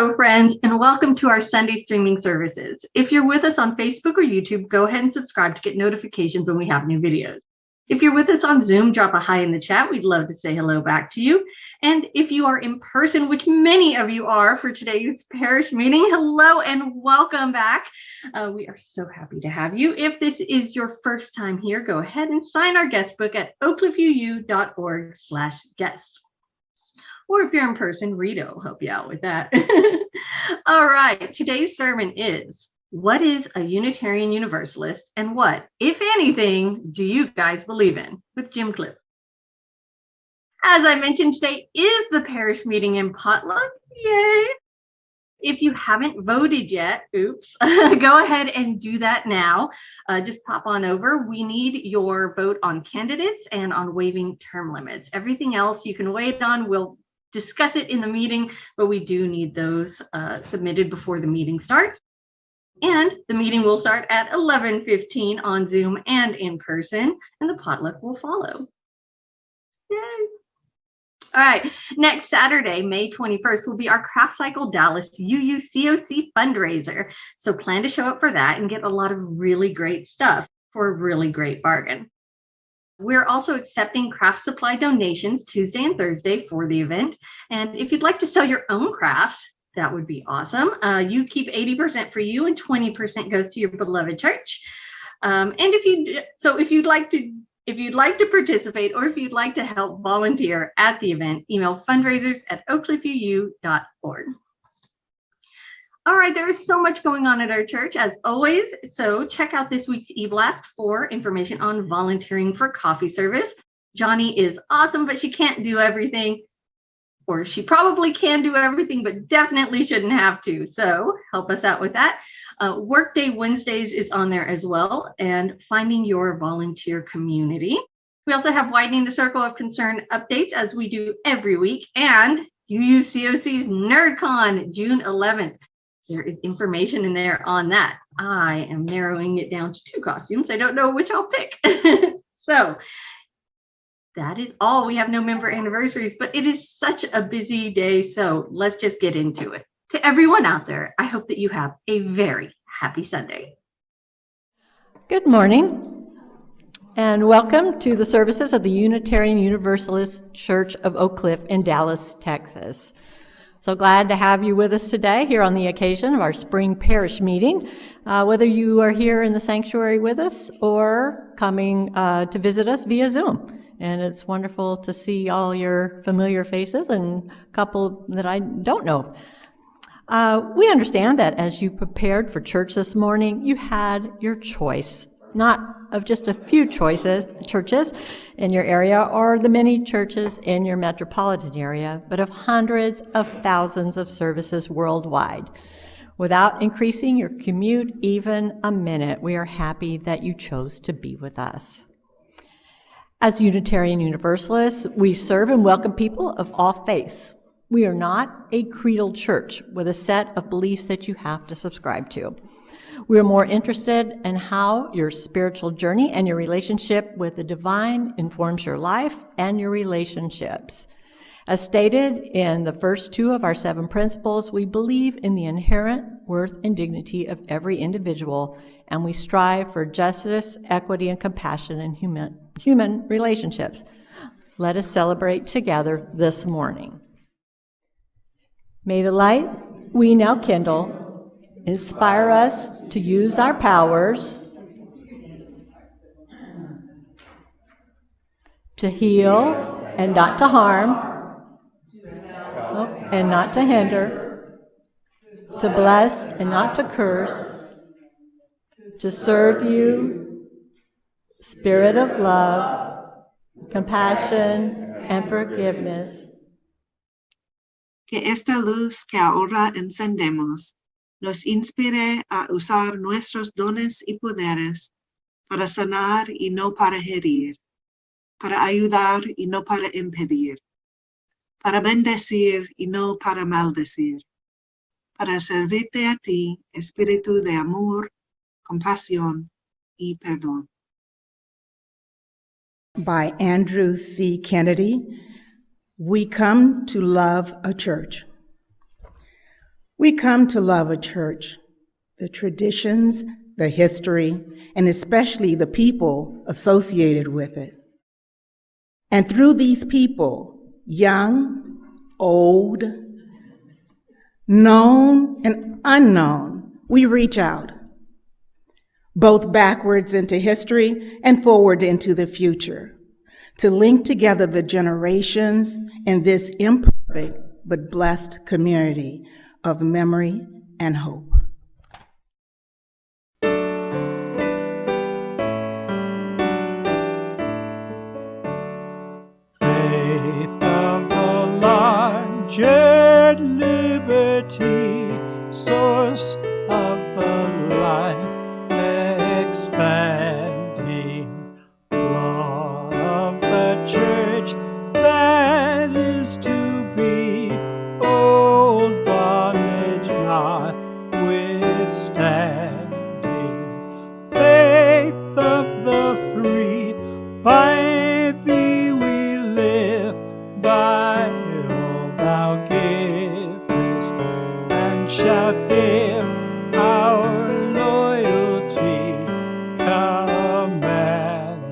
Hello, friends, and welcome to our Sunday streaming services. If you're with us on Facebook or YouTube, go ahead and subscribe to get notifications when we have new videos. If you're with us on Zoom, drop a hi in the chat. We'd love to say hello back to you. And if you are in person, which many of you are for today's parish meeting, hello and welcome back. We are so happy to have you. If this is your first time here, go ahead and sign our guest book at oakcliffuu.org/guest. Or if you're in person, Rita will help you out with that. All right, today's sermon is, what is a Unitarian Universalist and what, if anything, do you guys believe in? With Jim Klipp. As I mentioned, today is the parish meeting in potluck. Yay! If you haven't voted yet, oops, go ahead and do that now. Just pop on over. We need your vote on candidates and on waiving term limits. Everything else you can wait on. We'll discuss it in the meeting, but we do need those submitted before the meeting starts. And the meeting will start at 11:15 on Zoom and in person, and the potluck will follow. Yay! All right, next Saturday, May 21st, will be our Craft Cycle Dallas UUCOC fundraiser. So plan to show up for that and get a lot of really great stuff for a really great bargain. We're also accepting craft supply donations Tuesday and Thursday for the event. And if you'd like to sell your own crafts, that would be awesome. You keep 80% for you and 20% goes to your beloved church. And if you'd like to participate or if you'd like to help volunteer at the event, email fundraisers@oakcliffuu.org. All right, there is so much going on at our church, as always. So check out this week's e-blast for information on volunteering for coffee service. Johnny is awesome, but she can't do everything. Or she probably can do everything, but definitely shouldn't have to. So help us out with that. Workday Wednesdays is on there as well, and finding your volunteer community. We also have Widening the Circle of Concern updates as we do every week, and UUCOC's NerdCon, June 11th. There is information in there on that. I am narrowing it down to 2 costumes. I don't know which I'll pick. So that is all. We have no member anniversaries, but it is such a busy day. So let's just get into it. To everyone out there, I hope that you have a very happy Sunday. Good morning, and welcome to the services of the Unitarian Universalist Church of Oak Cliff in Dallas, Texas. So glad to have you with us today here on the occasion of our spring parish meeting, whether you are here in the sanctuary with us or coming to visit us via Zoom. And it's wonderful to see all your familiar faces and a couple that I don't know. We understand that as you prepared for church this morning, you had your choice, not of just a few churches in your area or the many churches in your metropolitan area, but of hundreds of thousands of services worldwide. Without increasing your commute even a minute, we are happy that you chose to be with us. As Unitarian Universalists, we serve and welcome people of all faiths. We are not a creedal church with a set of beliefs that you have to subscribe to. We are more interested in how your spiritual journey and your relationship with the divine informs your life and your relationships. As stated in the first 2 of our 7 principles, we believe in the inherent worth and dignity of every individual, and we strive for justice, equity, and compassion in human relationships. Let us celebrate together this morning. May the light we now kindle inspire us to use our powers to heal and not to harm, and not to hinder, to bless and not to curse, to serve you, spirit of love, compassion, and forgiveness. Que esta luz que ahora encendemos nos inspire a usar nuestros dones y poderes para sanar y no para herir, para ayudar y no para impedir, para bendecir y no para maldecir, para servirte a ti, espíritu de amor, compasión y perdón. By Andrew C. Kennedy, we come to love a church. We come to love a church, the traditions, the history, and especially the people associated with it. And through these people, young, old, known, and unknown, we reach out, both backwards into history and forward into the future, to link together the generations in this imperfect but blessed community of memory and hope. Faith of the larger liberty, source of the light expanding, law of the church that is to be, old bondage not withstanding, faith of the free, by thee we live, by all thou givest, and shalt give our loyalty commanding.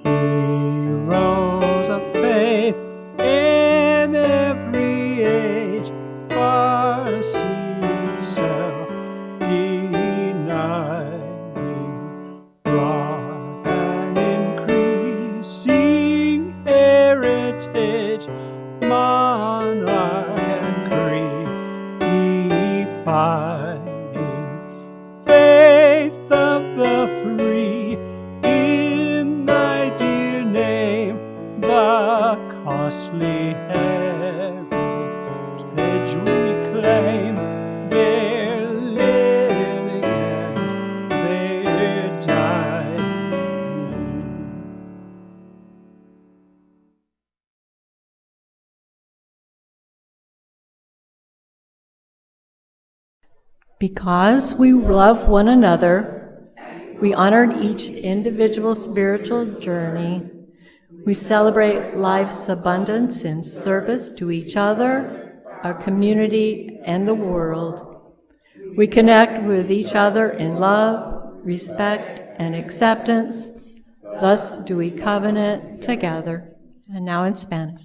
Heroes of faith in every age, far seeing self-denying, broad and increasing heritage, monarch and creed defying, faith of the free, in thy dear name, the costly heritage we claim, their living and their dying. Because we love one another, we honored each individual spiritual journey. We celebrate life's abundance in service to each other, our community, and the world. We connect with each other in love, respect, and acceptance. Thus do we covenant together. And now in Spanish.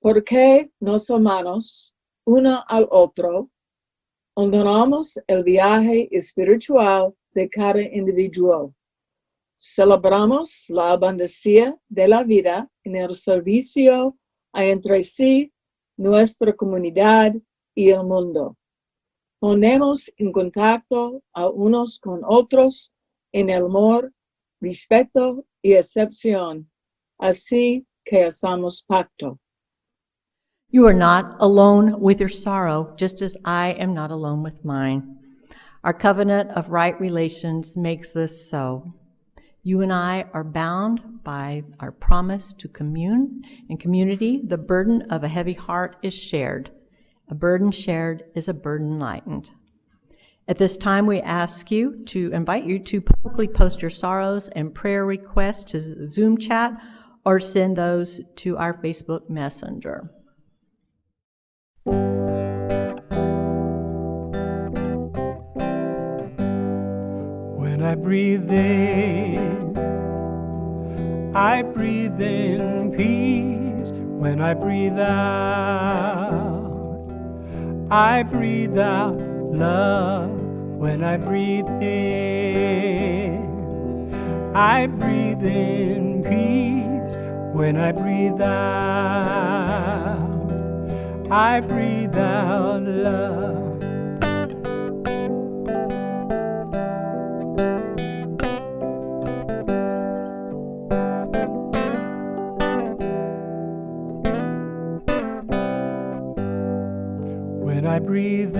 Porque nos amamos uno al otro, honramos el viaje espiritual de cada individuo. Celebramos la abundancia de la vida en el servicio a entre sí, nuestra comunidad y el mundo. Ponemos en contacto a unos con otros en el amor, respeto y acepción, así que hacemos pacto. You are not alone with your sorrow, just as I am not alone with mine. Our covenant of right relations makes this so. You and I are bound by our promise to commune. In community, the burden of a heavy heart is shared. A burden shared is a burden lightened. At this time, we invite you to publicly post your sorrows and prayer requests to Zoom chat or send those to our Facebook Messenger. When I breathe in peace. When I breathe out love. When I breathe in peace. When I breathe out love. When I breathe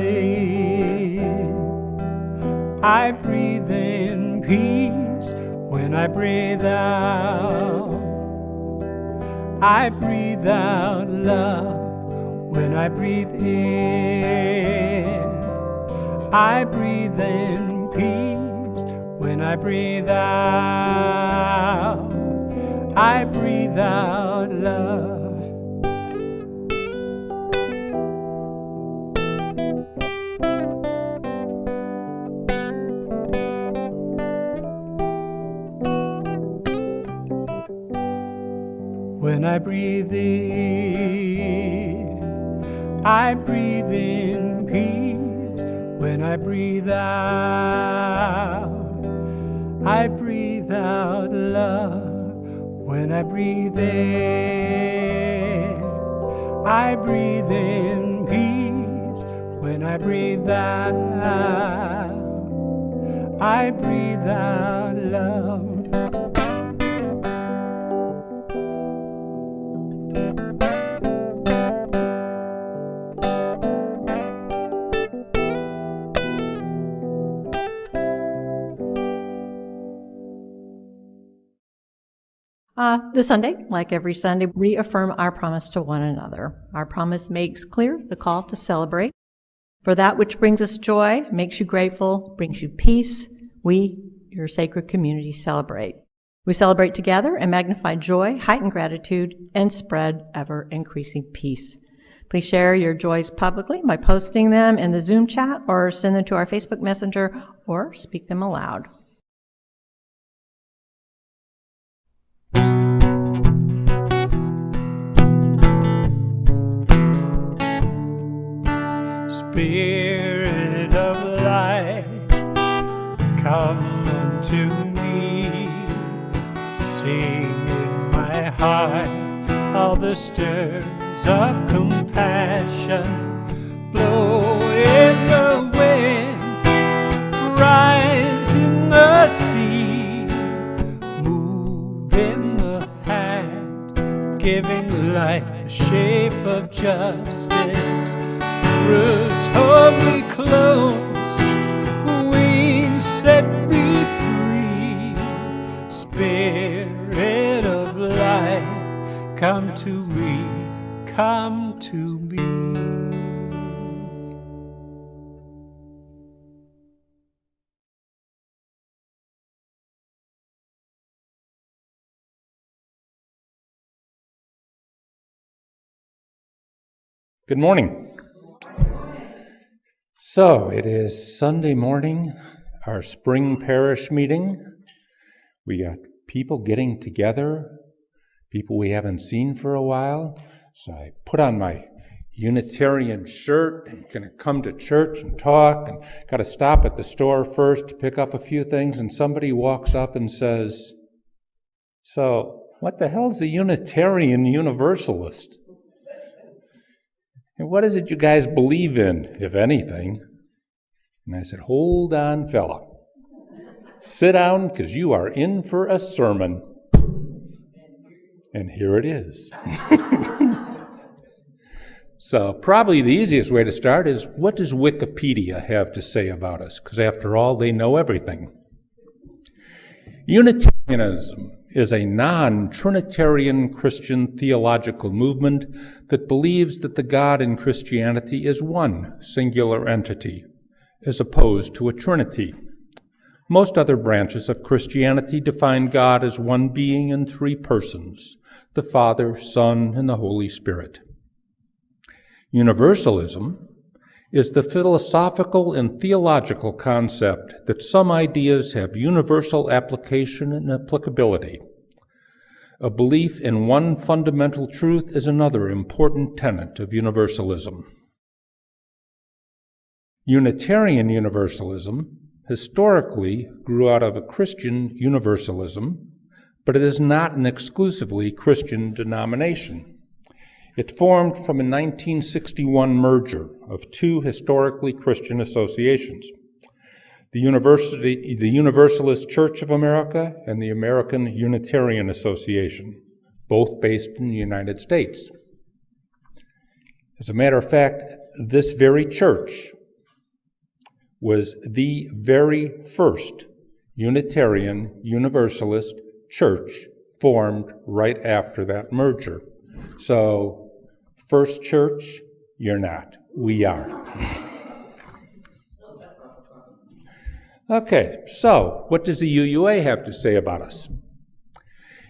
in peace. When I breathe out love. When I breathe in peace. When I breathe out love. When I breathe in, I breathe in peace. When I breathe out, I breathe out love. When I breathe in, I breathe in peace. When I breathe out, I breathe out love. This Sunday, like every Sunday, we reaffirm our promise to one another. Our promise makes clear the call to celebrate. For that which brings us joy, makes you grateful, brings you peace, we, your sacred community, celebrate. We celebrate together and magnify joy, heighten gratitude, and spread ever-increasing peace. Please share your joys publicly by posting them in the Zoom chat or send them to our Facebook Messenger or speak them aloud. Spirit of life, come unto me. Sing in my heart all the stirs of compassion. Blow in the wind, rise in the sea, move in the hand, giving life the shape of justice. Roots hold me close, wings set me free. Spirit of life, come to me, come to me. Good morning. So it is Sunday morning, our spring parish meeting. We got people getting together, people we haven't seen for a while. So I put on my Unitarian shirt and going to come to church and talk, and got to stop at the store first to pick up a few things, and somebody walks up and says, "So what the hell's a Unitarian Universalist? And what is it you guys believe in, if anything?" And I said, "Hold on, fella. Sit down, because you are in for a sermon." And here it is. So probably the easiest way to start is, what does Wikipedia have to say about us? Because after all, they know everything. Unitarianism is a non-Trinitarian Christian theological movement that believes that the God in Christianity is one singular entity, as opposed to a trinity. Most other branches of Christianity define God as one being in three persons, the Father, Son, and the Holy Spirit. Universalism is the philosophical and theological concept that some ideas have universal application and applicability. A belief in one fundamental truth is another important tenet of universalism. Unitarian Universalism historically grew out of a Christian universalism, but it is not an exclusively Christian denomination. It formed from a 1961 merger of two historically Christian associations, the Universalist Church of America and the American Unitarian Association, both based in the United States. As a matter of fact, this very church was the very first Unitarian Universalist church formed right after that merger. So, first church, you're not. We are. Okay, so what does the UUA have to say about us?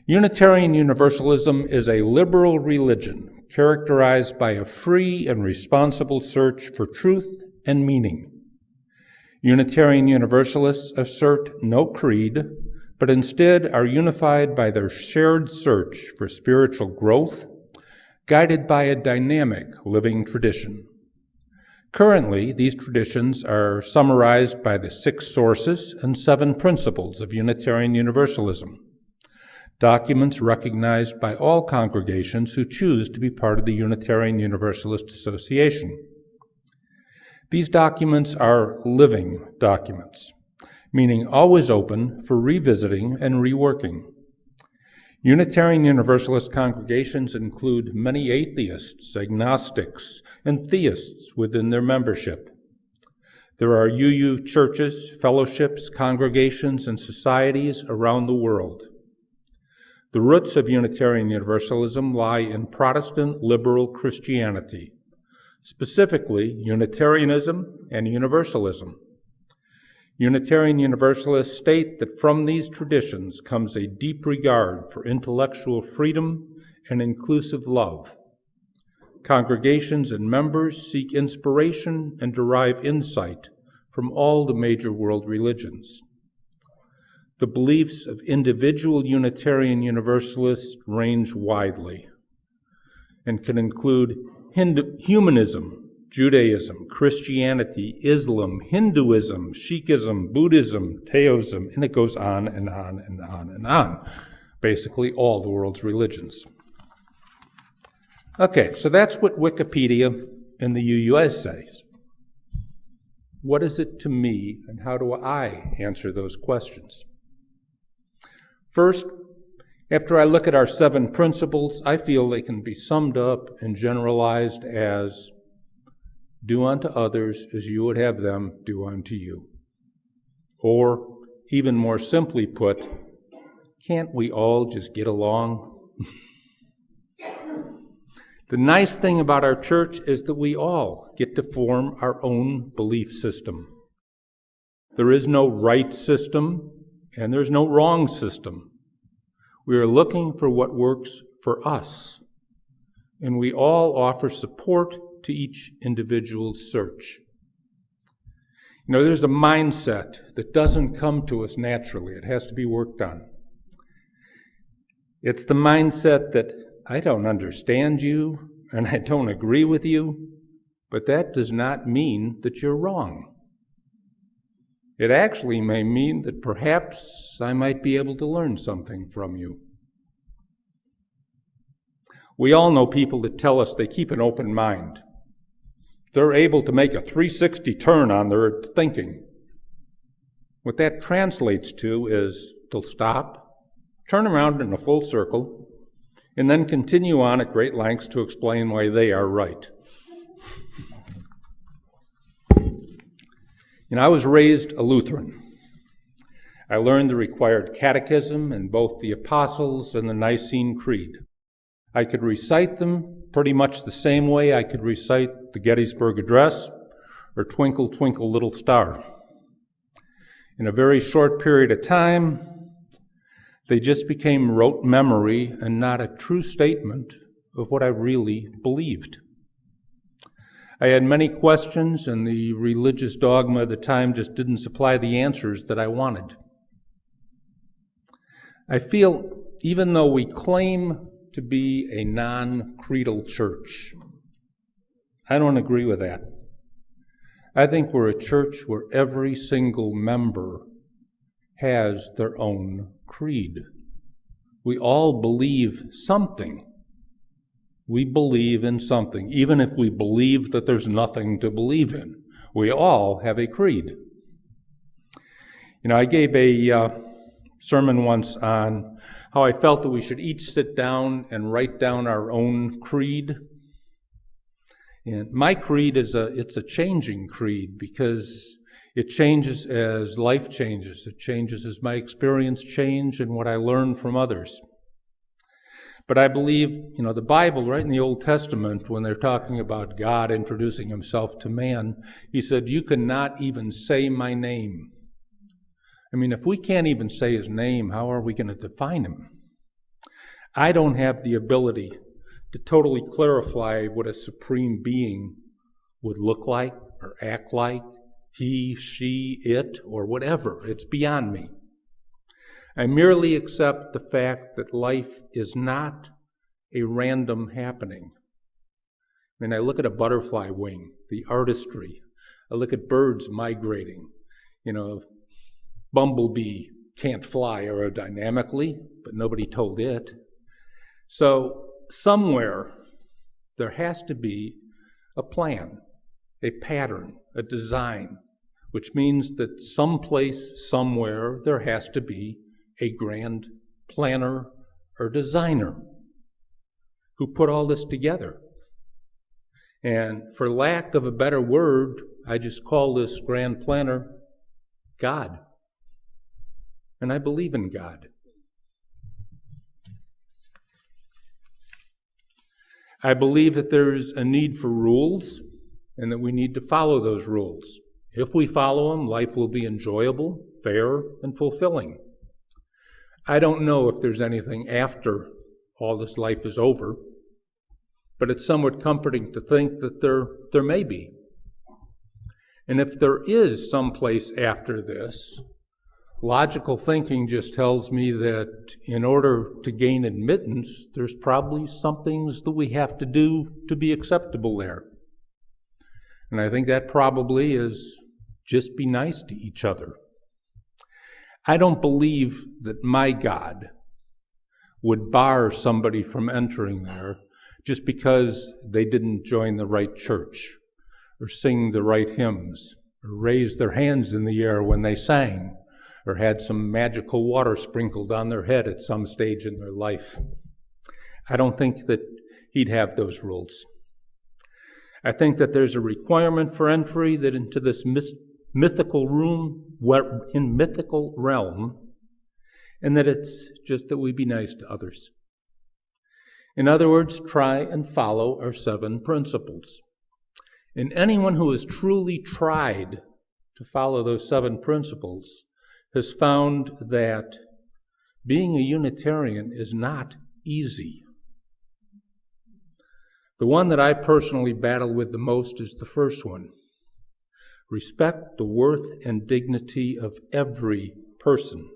Unitarian Universalism is a liberal religion characterized by a free and responsible search for truth and meaning. Unitarian Universalists assert no creed, but instead are unified by their shared search for spiritual growth, guided by a dynamic living tradition. Currently, these traditions are summarized by the 6 sources and 7 principles of Unitarian Universalism, documents recognized by all congregations who choose to be part of the Unitarian Universalist Association. These documents are living documents, meaning always open for revisiting and reworking. Unitarian Universalist congregations include many atheists, agnostics, and theists within their membership. There are UU churches, fellowships, congregations, and societies around the world. The roots of Unitarian Universalism lie in Protestant liberal Christianity, specifically Unitarianism and Universalism. Unitarian Universalists state that from these traditions comes a deep regard for intellectual freedom and inclusive love. Congregations and members seek inspiration and derive insight from all the major world religions. The beliefs of individual Unitarian Universalists range widely and can include humanism, Judaism, Christianity, Islam, Hinduism, Sikhism, Buddhism, Taoism, and it goes on and on and on and on. Basically, all the world's religions. Okay, so that's what Wikipedia in the UUS says. What is it to me, and how do I answer those questions? First, after I look at our 7 principles, I feel they can be summed up and generalized as do unto others as you would have them do unto you. Or, even more simply put, can't we all just get along? The nice thing about our church is that we all get to form our own belief system. There is no right system, and there's no wrong system. We are looking for what works for us, and we all offer support to each individual's search. You know, there's a mindset that doesn't come to us naturally. It has to be worked on. It's the mindset that I don't understand you and I don't agree with you, but that does not mean that you're wrong. It actually may mean that perhaps I might be able to learn something from you. We all know people that tell us they keep an open mind. They're able to make a 360 turn on their thinking. What that translates to is they'll stop, turn around in a full circle, and then continue on at great lengths to explain why they are right. You know, I was raised a Lutheran. I learned the required catechism and both the Apostles and the Nicene Creed. I could recite them pretty much the same way I could recite the Gettysburg Address or Twinkle, Twinkle, Little Star. In a very short period of time, they just became rote memory and not a true statement of what I really believed. I had many questions, and the religious dogma at the time just didn't supply the answers that I wanted. I feel, even though we claim to be a non-creedal church, I don't agree with that. I think we're a church where every single member has their own creed. We all believe something. We believe in something, even if we believe that there's nothing to believe in. We all have a creed. You know, I gave a sermon once on how I felt that we should each sit down and write down our own creed. And my creed is it's a changing creed because it changes as life changes. It changes as my experience change and what I learn from others. But I believe, you know, the Bible, right in the Old Testament, when they're talking about God introducing himself to man, he said, "You cannot even say my name." I mean, if we can't even say his name, how are we going to define him? I don't have the ability to totally clarify what a supreme being would look like or act like, he, she, it, or whatever. It's beyond me. I merely accept the fact that life is not a random happening. I mean, I look at a butterfly wing, the artistry. I look at birds migrating. Bumblebee can't fly aerodynamically, but nobody told it. So somewhere there has to be a plan, a pattern, a design, which means that someplace, somewhere, there has to be a grand planner or designer who put all this together. And for lack of a better word, I just call this grand planner God. And I believe in God. I believe that there's a need for rules and that we need to follow those rules. If we follow them, life will be enjoyable, fair, and fulfilling. I don't know if there's anything after all this life is over, but it's somewhat comforting to think that there may be. And if there is some place after this, logical thinking just tells me that in order to gain admittance, there's probably some things that we have to do to be acceptable there. And I think that probably is just be nice to each other. I don't believe that my God would bar somebody from entering there just because they didn't join the right church, or sing the right hymns, or raise their hands in the air when they sang, or had some magical water sprinkled on their head at some stage in their life. I don't think that he'd have those rules. I think that there's a requirement for entry that into this mythical realm, and that it's just that we be nice to others. In other words, try and follow our 7 principles. And anyone who has truly tried to follow those 7 principles has found that being a Unitarian is not easy. The one that I personally battle with the most is the first one. Respect the worth and dignity of every person.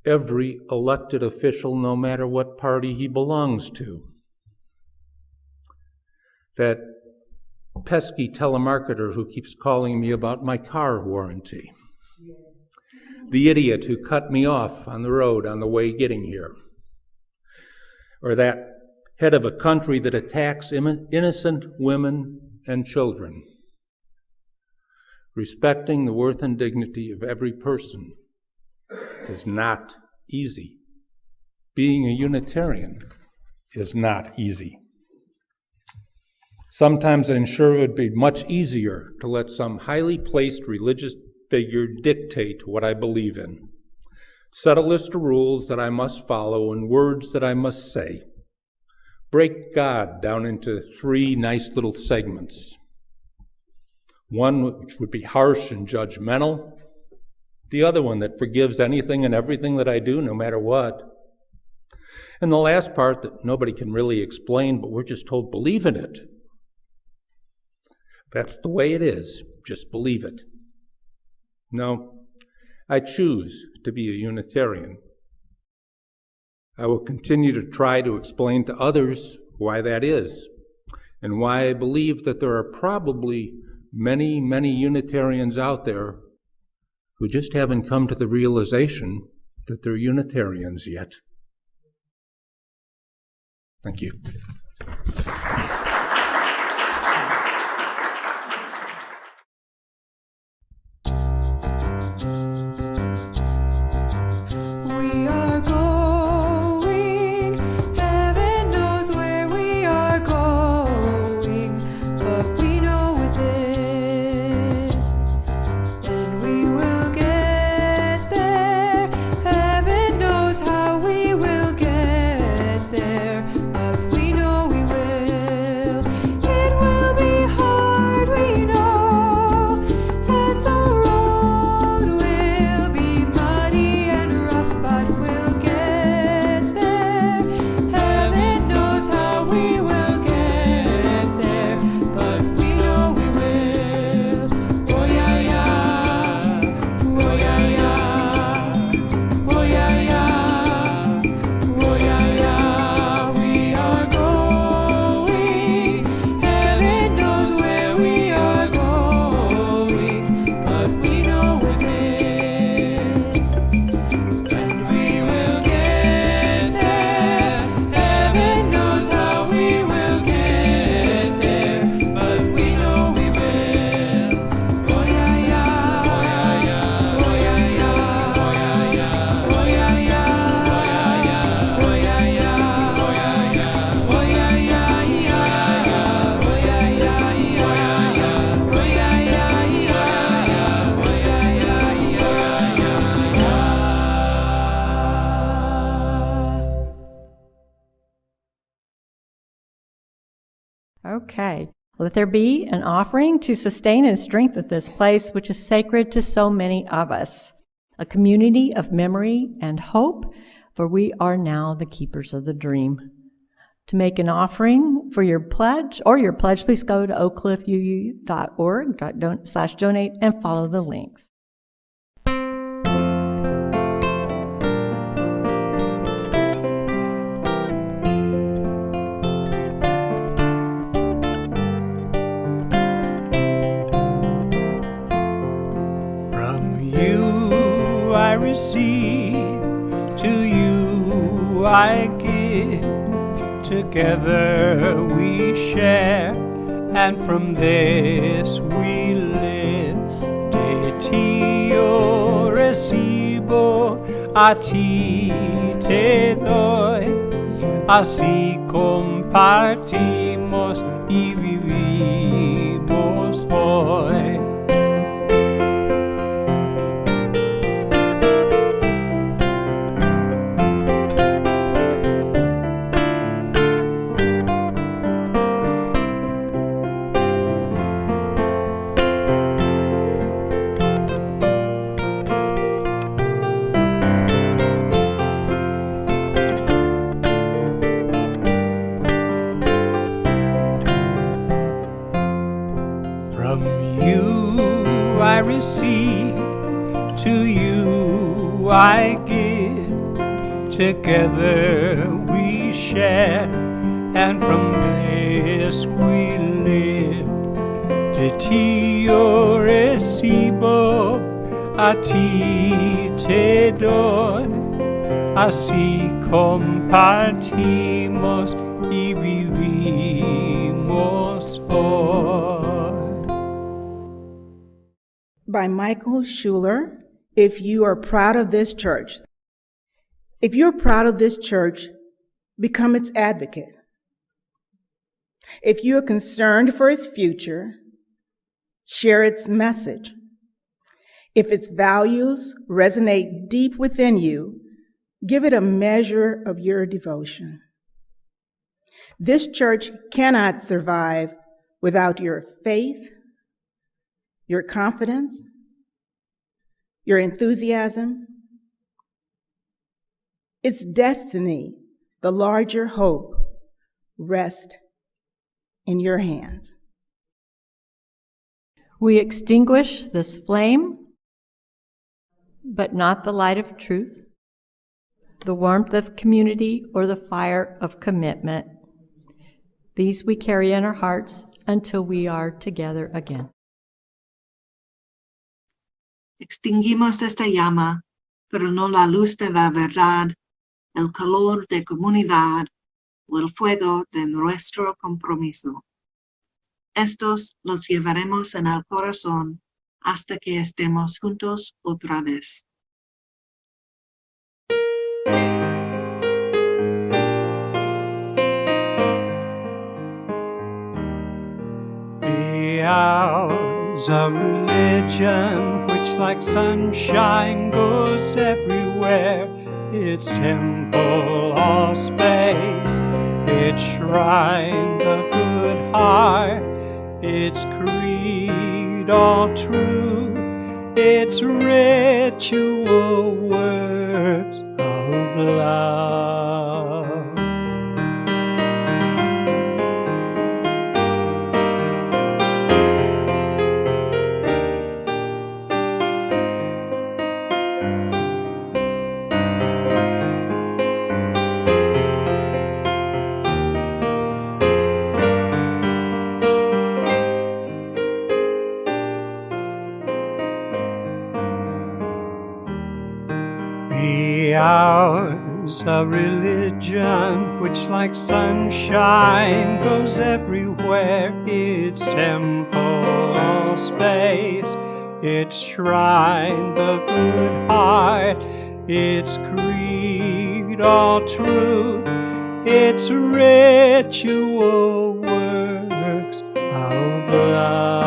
Every elected official, no matter what party he belongs to. That pesky telemarketer who keeps calling me about my car warranty. The idiot who cut me off on the road on the way getting here. Or that head of a country that attacks innocent women and children. Respecting the worth and dignity of every person is not easy. Being a Unitarian is not easy. Sometimes I'm sure it would be much easier to let some highly placed religious figure dictate what I believe in. Set a list of rules that I must follow and words that I must say. Break God down into 3 nice little segments. One which would be harsh and judgmental. The other one that forgives anything and everything that I do, no matter what. And the last part that nobody can really explain, but we're just told, believe in it. That's the way it is. Just believe it. No, I choose to be a Unitarian. I will continue to try to explain to others why that is, and why I believe that there are probably many, many Unitarians out there who just haven't come to the realization that they're Unitarians yet. Thank you. We are going, heaven knows where we are going, but we know within, and we will get there. Heaven knows how we will get there, but we know Okay. Let there be an offering to sustain and strengthen this place, which is sacred to so many of us, a community of memory and hope, for we are now the keepers of the dream. To make an offering for your pledge, please go to oakcliffuu.org/donate and follow the links. I receive, to you I give, together we share, and from this we live. De tio recibo, a ti te doy, así compartimos y vivimos hoy. Receive, to you I give, together we share, and from this we live. De tio recibo, a ti te doy, así compartimos y vivimos hoy. By Michael Schuler. If you are proud of this church, if you're proud of this church, become its advocate. If you are concerned for its future, share its message. If its values resonate deep within you, give it a measure of your devotion. This church cannot survive without your faith, your confidence, your enthusiasm. Its destiny, the larger hope, rests in your hands. We extinguish this flame, but not the light of truth, the warmth of community, or the fire of commitment. These we carry in our hearts until we are together again. Extinguimos esta llama, pero no la luz de la verdad, el calor de comunidad o el fuego de nuestro compromiso. Estos los llevaremos en el corazón hasta que estemos juntos otra vez. Be ours a religion which like sunshine goes everywhere. Its temple all space, its shrine the good heart, its creed all true, its ritual works of love. Be ours a religion which like sunshine goes everywhere. Its temple all space, its shrine the good heart, its creed all true, its ritual works of love.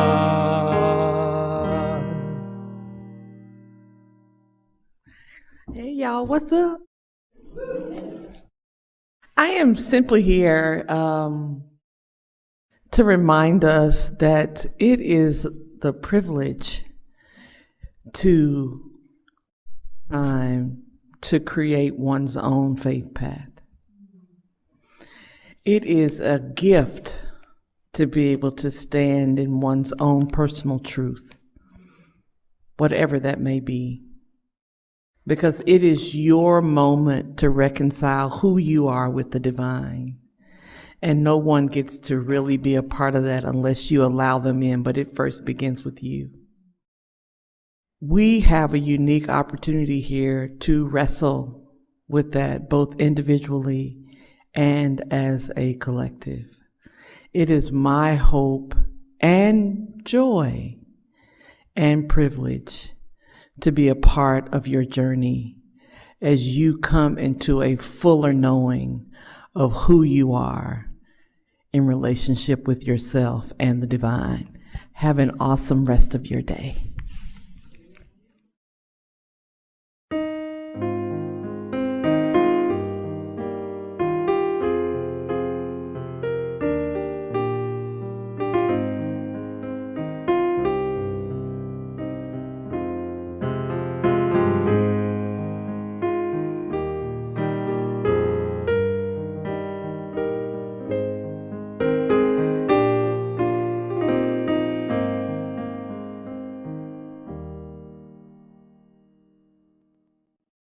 Hey y'all, what's up? I am simply here to remind us that it is the privilege to create one's own faith path. It is a gift to be able to stand in one's own personal truth, whatever that may be, because it is your moment to reconcile who you are with the divine. And no one gets to really be a part of that unless you allow them in, but it first begins with you. We have a unique opportunity here to wrestle with that, both individually and as a collective. It is my hope and joy and privilege to be a part of your journey as you come into a fuller knowing of who you are in relationship with yourself and the divine. Have an awesome rest of your day.